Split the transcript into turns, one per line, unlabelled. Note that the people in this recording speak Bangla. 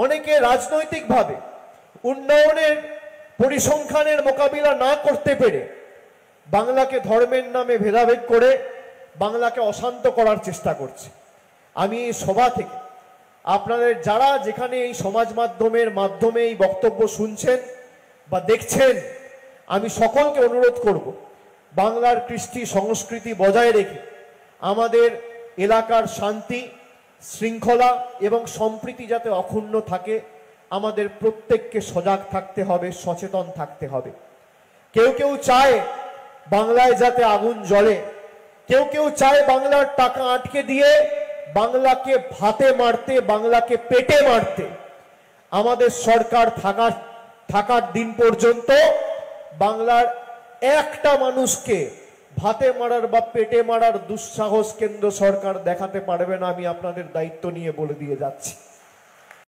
অনেকে রাজনৈতিকভাবে উন্নয়নের পরিসংখ্যানের মোকাবিলা না করতে পেরে বাংলাকে ধর্মের নামে ভেদাভেদ করে বাংলাকে অশান্ত করার চেষ্টা করছে। আমি এই সভা থেকে আপনাদের যারা যেখানে এই সমাজ মাধ্যমে এই বক্তব্য শুনছেন বা দেখছেন, আমি সকলকে অনুরোধ করব বাংলার কৃষ্টি সংস্কৃতি বজায় রেখে আমাদের এলাকার শান্তি শৃঙ্খলা এবং সম্প্রীতি যাতে অক্ষুণ্ণ থাকে, আমাদের প্রত্যেককে সজাগ থাকতে হবে, সচেতন থাকতে হবে। কেউ কেউ চায় বাংলায় যাতে আগুন জ্বলে, কেউ কেউ চায় বাংলার টাকা আটকে দিয়ে বাংলাকে ভাতে মারতে, বাংলাকে পেটে মারতে। আমাদের সরকার থাকার দিন পর্যন্ত বাংলার একটা মানুষকে ভাতে মারার বা পেটে মারার দুঃসাহস কেন্দ্র সরকার দেখাতে পারবে না। আমি আপনাদের দায়িত্ব নিয়ে বলে দিয়ে যাচ্ছি।